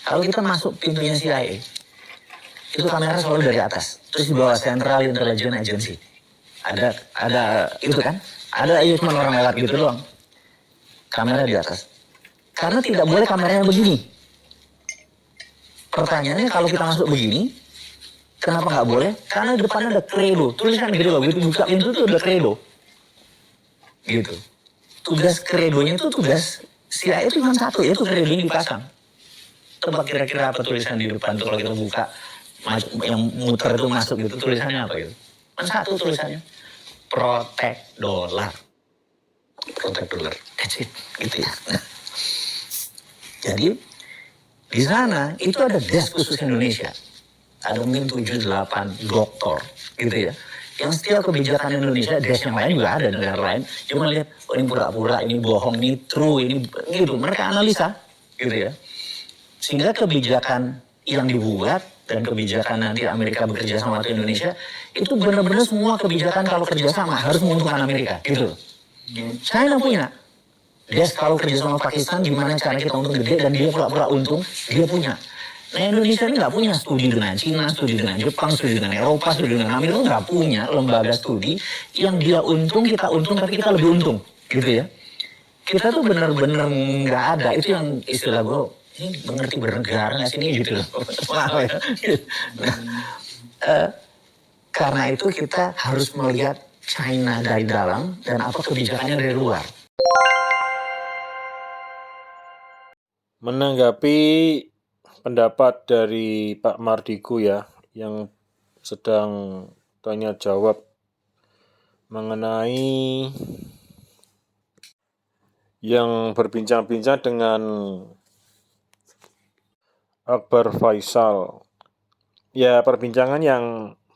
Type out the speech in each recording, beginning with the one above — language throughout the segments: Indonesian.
Kalau kita masuk pintunya CIA, itu kamera selalu dari atas. Terus di bawah Central Intelligence Agency. Ada itu kan? Ada cuma orang lewat gitu doang. Kamera di atas. Karena tidak boleh kameranya begini. Pertanyaannya kalau kita masuk begini, kenapa nggak boleh? Karena di depan ada credo. Tulisan gitu loh, begitu buka pintu tuh ada credo. Gitu. Tugas credonya itu tugas CIA itu cuma satu, yaitu credo yang dipasang. Tebak kira-kira apa tulisan di depan tuh kalau kita buka, yang muter itu masuk gitu, tulisannya apa gitu? Kan satu tulisannya, protect dollar. Protect dollar, that's it, gitu ya. Jadi di sana itu ada desk khusus Indonesia, ada mungkin 7-8 doktor, gitu ya. Yang setiap kebijakan Indonesia, desk yang lain juga ada, negara lain, cuma lihat, oh ini pura-pura, ini bohong, ini true, ini gitu. Mereka analisa, gitu ya. Sehingga kebijakan yang dibuat dan kebijakan nanti Amerika bekerja sama dengan Indonesia itu benar-benar semua kebijakan kalau kerjasama harus menguntungkan Amerika, gitu. China punya desk kalau kerja sama Pakistan gimana cara kita untung gede dan dia pura-pura untung, dia punya. Nah Indonesia ini nggak punya studi dengan Cina, studi dengan Jepang, studi dengan Eropa, studi dengan Amerika, nggak punya lembaga studi yang dia untung, kita untung, tapi kita lebih untung, gitu ya. Kita tuh benar-benar nggak ada, itu yang istilah gue, ini mengerti bernegara nggak sih ini gitu loh. Nah, karena itu kita harus melihat China dari dalam dan apa kebijakannya dari luar. Menanggapi pendapat dari Pak Mardigu ya, yang sedang tanya jawab mengenai yang berbincang-bincang dengan Akbar Faisal. Ya, perbincangan yang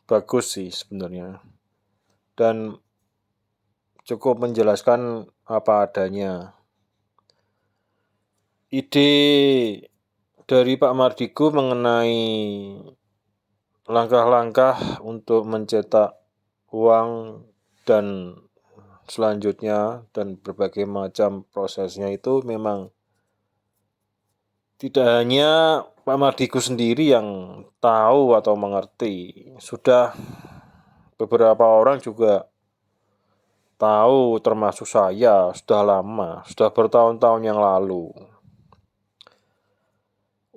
bagus sih sebenarnya. Dan cukup menjelaskan apa adanya. Ide dari Pak Mardigu mengenai langkah-langkah untuk mencetak uang dan selanjutnya dan berbagai macam prosesnya itu memang tidak hanya Pak Mardigu sendiri yang tahu atau mengerti, sudah beberapa orang juga tahu, termasuk saya, sudah lama, sudah bertahun-tahun yang lalu.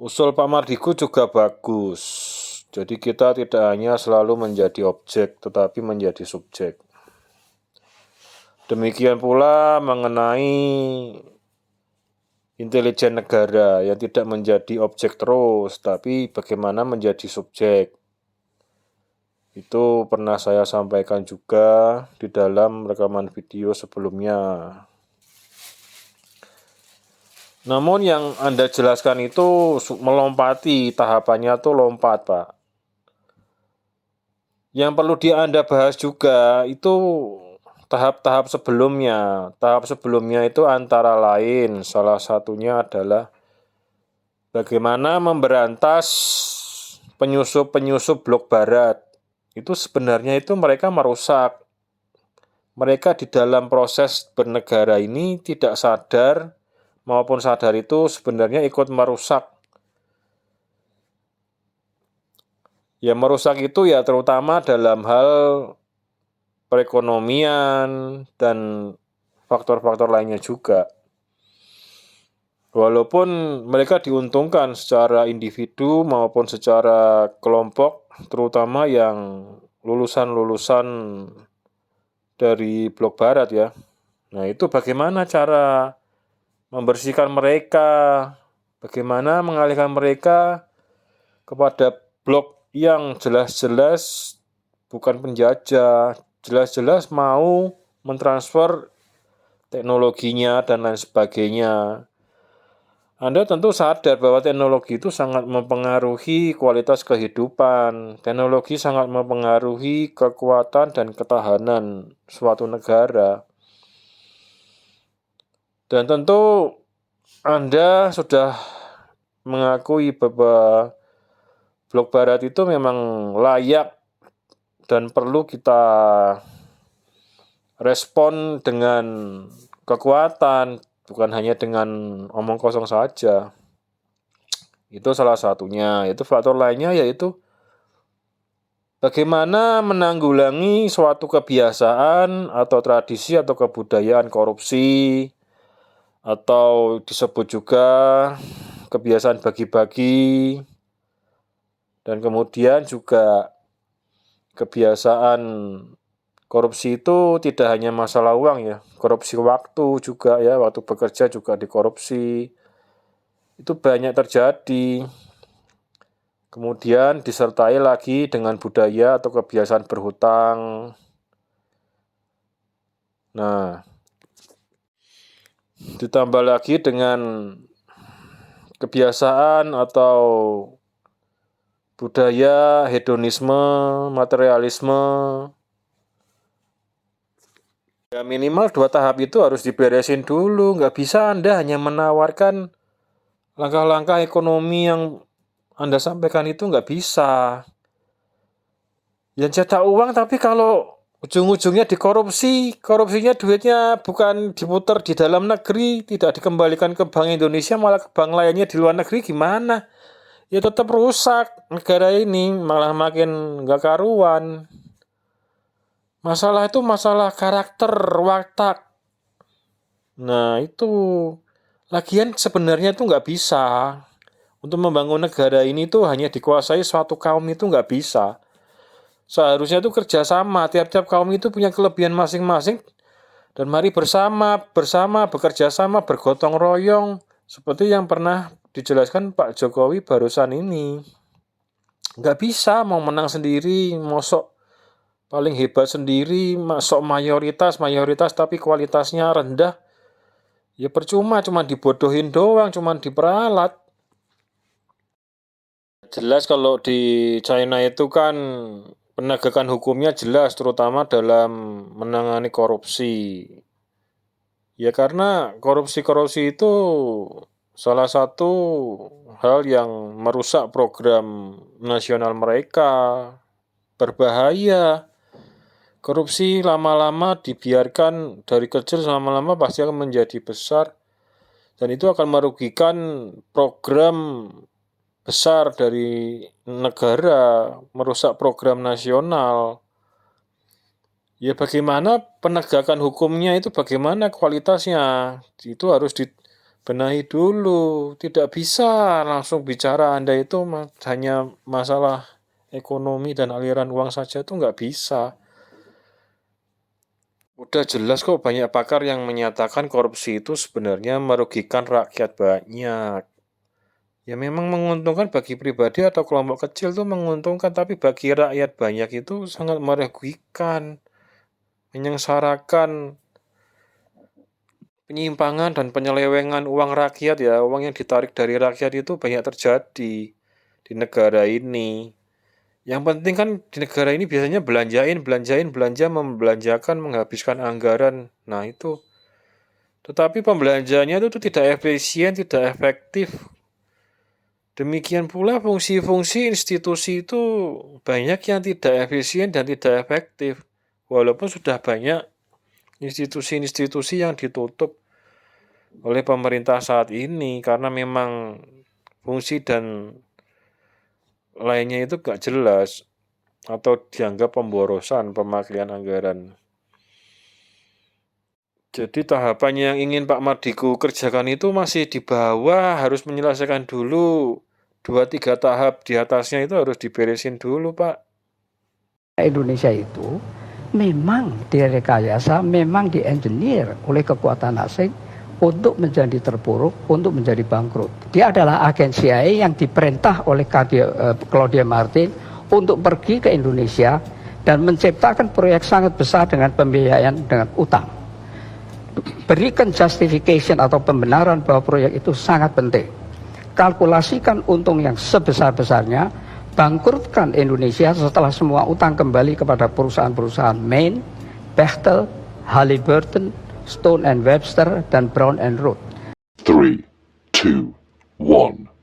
Usul Pak Mardigu juga bagus, jadi kita tidak hanya selalu menjadi objek, tetapi menjadi subjek. Demikian pula mengenai intelijen negara yang tidak menjadi objek terus, tapi bagaimana menjadi subjek. Itu pernah saya sampaikan juga di dalam rekaman video sebelumnya. Namun yang Anda jelaskan itu melompati, tahapannya tuh lompat, Pak. Yang perlu Anda bahas juga itu tahap-tahap sebelumnya. Tahap sebelumnya itu antara lain, salah satunya adalah bagaimana memberantas penyusup-penyusup blok barat. Itu sebenarnya itu mereka merusak. Mereka di dalam proses bernegara ini tidak sadar maupun sadar itu sebenarnya ikut merusak. Ya merusak itu ya terutama dalam hal perekonomian dan faktor-faktor lainnya juga. Walaupun mereka diuntungkan secara individu maupun secara kelompok, terutama yang lulusan-lulusan dari blok barat ya. Nah itu bagaimana cara membersihkan mereka, bagaimana mengalihkan mereka kepada blok yang jelas-jelas bukan penjajah, jelas-jelas mau mentransfer teknologinya dan lain sebagainya. Anda tentu sadar bahwa teknologi itu sangat mempengaruhi kualitas kehidupan. Teknologi sangat mempengaruhi kekuatan dan ketahanan suatu negara. Dan tentu Anda sudah mengakui bahwa blok barat itu memang layak dan perlu kita respon dengan kekuatan, bukan hanya dengan omong kosong saja. Itu salah satunya. Itu faktor lainnya yaitu bagaimana menanggulangi suatu kebiasaan atau tradisi atau kebudayaan korupsi, atau disebut juga kebiasaan bagi-bagi, dan kemudian juga kebiasaan korupsi itu tidak hanya masalah uang ya, korupsi waktu juga ya, waktu bekerja juga dikorupsi. Itu banyak terjadi. Kemudian disertai lagi dengan budaya atau kebiasaan berhutang. Nah, ditambah lagi dengan kebiasaan atau budaya hedonisme, materialisme. Ya minimal 2 tahap itu harus diberesin dulu. Nggak bisa Anda hanya menawarkan langkah-langkah ekonomi yang Anda sampaikan itu nggak bisa. Yang cetak uang tapi kalau ujung-ujungnya dikorupsi, korupsinya duitnya bukan diputar di dalam negeri, tidak dikembalikan ke Bank Indonesia, malah ke bank lainnya di luar negeri, gimana? Ya tetap rusak negara ini, malah makin nggak karuan. Masalah itu masalah karakter, watak. Nah itu, lagian sebenarnya itu nggak bisa. Untuk membangun negara ini tuh hanya dikuasai suatu kaum itu nggak bisa. Seharusnya itu kerjasama, tiap-tiap kaum itu punya kelebihan masing-masing. Dan mari bersama bekerja sama, bergotong royong. Seperti yang pernah dijelaskan Pak Jokowi barusan ini. Nggak bisa mau menang sendiri, mosok paling hebat sendiri, masuk mayoritas tapi kualitasnya rendah. Ya percuma, cuma dibodohin doang, cuma diperalat. Jelas kalau di China itu kan penegakan hukumnya jelas, terutama dalam menangani korupsi. Ya karena korupsi itu salah satu hal yang merusak program nasional mereka. Berbahaya. Korupsi lama-lama dibiarkan dari kecil, lama-lama pasti akan menjadi besar. Dan itu akan merugikan program besar dari negara, merusak program nasional. Ya bagaimana penegakan hukumnya itu, bagaimana kualitasnya, itu harus dibenahi dulu. Tidak bisa langsung bicara Anda itu hanya masalah ekonomi dan aliran uang saja, itu nggak bisa. Udah jelas kok banyak pakar yang menyatakan korupsi itu sebenarnya merugikan rakyat banyak. Ya memang menguntungkan bagi pribadi atau kelompok kecil itu menguntungkan, tapi bagi rakyat banyak itu sangat merugikan, menyengsarakan, penyimpangan dan penyelewengan uang rakyat ya, uang yang ditarik dari rakyat itu banyak terjadi di negara ini. Yang penting kan di negara ini biasanya belanja, membelanjakan, menghabiskan anggaran. Nah itu. Tetapi pembelanjaannya itu tidak efisien, tidak efektif. Demikian pula fungsi-fungsi institusi itu banyak yang tidak efisien dan tidak efektif. Walaupun sudah banyak institusi-institusi yang ditutup oleh pemerintah saat ini karena memang fungsi dan lainnya itu gak jelas atau dianggap pemborosan pemakaian anggaran. Jadi tahapan yang ingin Pak Mardigu kerjakan itu masih di bawah, harus menyelesaikan dulu. 2-3 tahap di atasnya itu harus diberesin dulu, Pak. Indonesia itu memang direkayasa, memang di-engineer oleh kekuatan asing untuk menjadi terpuruk, untuk menjadi bangkrut. Dia adalah agen CIA yang diperintah oleh Claudia Martin untuk pergi ke Indonesia dan menciptakan proyek sangat besar dengan pembiayaan dengan utang. Berikan justification atau pembenaran bahwa proyek itu sangat penting. Kalkulasikan untung yang sebesar-besarnya, bangkrutkan Indonesia setelah semua utang kembali kepada perusahaan-perusahaan Main, Bechtel, Halliburton, Stone and Webster, dan Brown and Root. 3, 2, 1.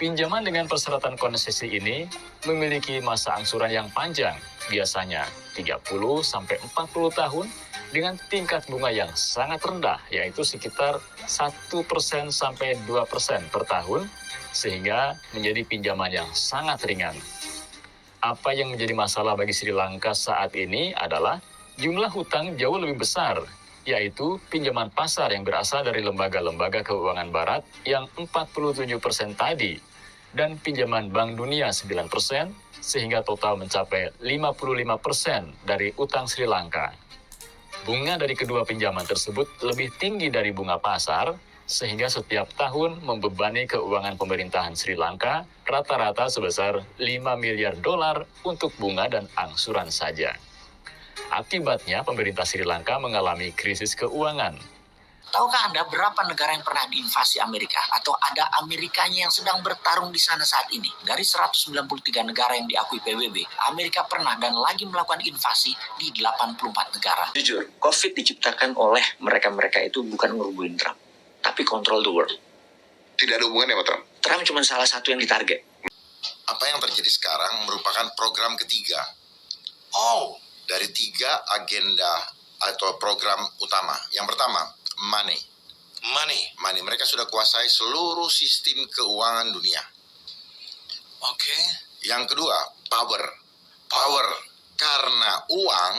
Pinjaman dengan persyaratan konsesi ini memiliki masa angsuran yang panjang, biasanya 30-40 tahun, dengan tingkat bunga yang sangat rendah, yaitu sekitar 1% sampai 2% per tahun, sehingga menjadi pinjaman yang sangat ringan. Apa yang menjadi masalah bagi Sri Lanka saat ini adalah jumlah hutang jauh lebih besar, yaitu pinjaman pasar yang berasal dari lembaga-lembaga keuangan barat yang 47% tadi, dan pinjaman Bank Dunia 9%, sehingga total mencapai 55% dari utang Sri Lanka. Bunga dari kedua pinjaman tersebut lebih tinggi dari bunga pasar, sehingga setiap tahun membebani keuangan pemerintahan Sri Lanka rata-rata sebesar 5 miliar dolar untuk bunga dan angsuran saja. Akibatnya, pemerintah Sri Lanka mengalami krisis keuangan. Tahukah Anda berapa negara yang pernah diinvasi Amerika? Atau ada Amerikanya yang sedang bertarung di sana saat ini? Dari 193 negara yang diakui PBB, Amerika pernah dan lagi melakukan invasi di 84 negara. Jujur, COVID diciptakan oleh mereka-mereka itu bukan ngerubuhin Trump, tapi control the world. Tidak ada hubungannya sama Trump. Trump cuma salah satu yang ditarget. Apa yang terjadi sekarang merupakan program ketiga. Dari 3 agenda atau program utama. Yang pertama, money. Mereka sudah kuasai seluruh sistem keuangan dunia. Yang kedua, power. Karena uang,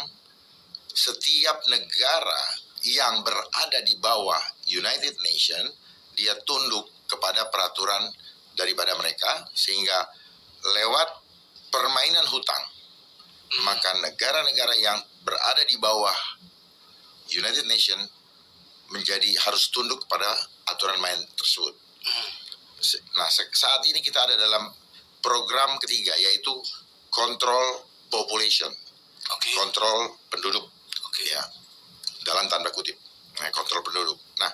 setiap negara yang berada di bawah United Nations, dia tunduk kepada peraturan daripada mereka, sehingga lewat permainan hutang, maka negara-negara yang berada di bawah United Nations harus tunduk pada aturan main tersebut. Nah, saat ini kita ada dalam program ketiga, yaitu kontrol population, kontrol penduduk, ya, dalam tanda kutip, kontrol penduduk. Nah,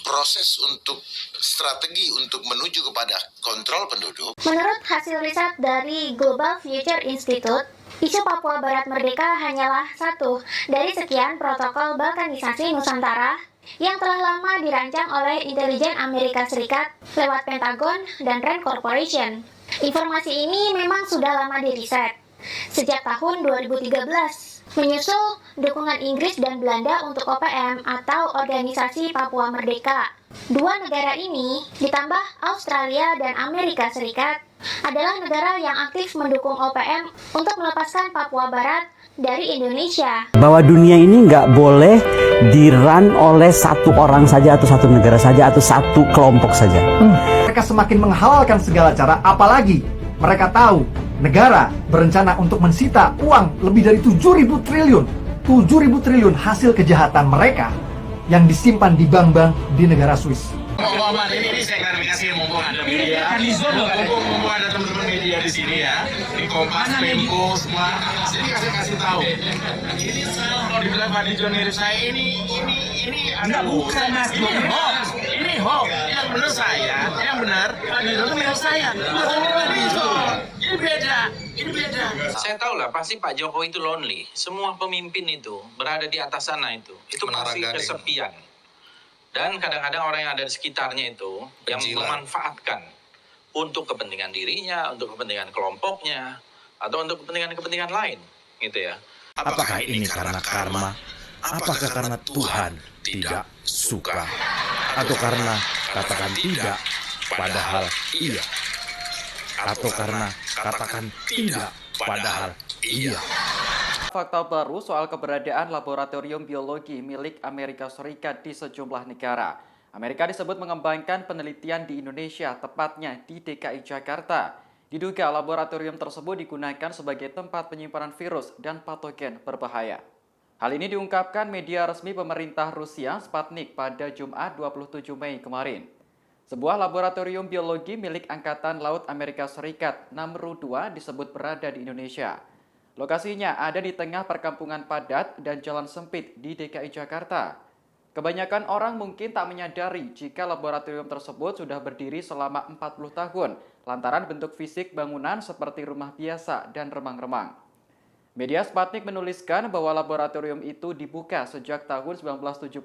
proses untuk strategi untuk menuju kepada kontrol penduduk. Menurut hasil riset dari Global Future Institute, isu Papua Barat Merdeka hanyalah satu dari sekian protokol balkanisasi Nusantara yang telah lama dirancang oleh intelijen Amerika Serikat lewat Pentagon dan Rand Corporation. Informasi ini memang sudah lama diriset, sejak tahun 2013, menyusul dukungan Inggris dan Belanda untuk OPM atau Organisasi Papua Merdeka. Dua negara ini, ditambah Australia dan Amerika Serikat, adalah negara yang aktif mendukung OPM untuk melepaskan Papua Barat dari Indonesia. Bahwa dunia ini nggak boleh di-run oleh satu orang saja, atau satu negara saja, atau satu kelompok saja. Mereka semakin menghalalkan segala cara, apalagi mereka tahu negara berencana untuk mensita uang lebih dari 7.000 triliun. 7.000 triliun hasil kejahatan mereka yang disimpan di bank-bank di negara Swiss. Ini saya klarifikasi, mumpung ada media, mumpung ada teman-teman media di sini ya, di Kompas, Tempo, semua, sini kasih tahu. Ini salah kalau dibilang Fadli John saya ini ada bukan mas, ini hoax. Yang benar saya, yang benar Fadli John itu milik saya, ini beda. Saya tahu lah, pasti Pak Jokowi itu lonely. Semua pemimpin itu berada di atas sana itu pasti kesepian. Dan kadang-kadang orang yang ada di sekitarnya itu yang memanfaatkan untuk kepentingan dirinya, untuk kepentingan kelompoknya, atau untuk kepentingan lain, gitu ya. Apakah ini karena karma? Apakah karena Tuhan tidak suka? Atau karena katakan tidak, padahal iya? Atau karena katakan tidak, padahal iya? Fakta baru soal keberadaan laboratorium biologi milik Amerika Serikat di sejumlah negara. Amerika disebut mengembangkan penelitian di Indonesia, tepatnya di DKI Jakarta. Diduga laboratorium tersebut digunakan sebagai tempat penyimpanan virus dan patogen berbahaya. Hal ini diungkapkan media resmi pemerintah Rusia, Sputnik, pada Jumat 27 Mei kemarin. Sebuah laboratorium biologi milik Angkatan Laut Amerika Serikat, Namru 2, disebut berada di Indonesia. Lokasinya ada di tengah perkampungan padat dan jalan sempit di DKI Jakarta. Kebanyakan orang mungkin tak menyadari jika laboratorium tersebut sudah berdiri selama 40 tahun, lantaran bentuk fisik bangunan seperti rumah biasa dan remang-remang. Media Sputnik menuliskan bahwa laboratorium itu dibuka sejak tahun 1970.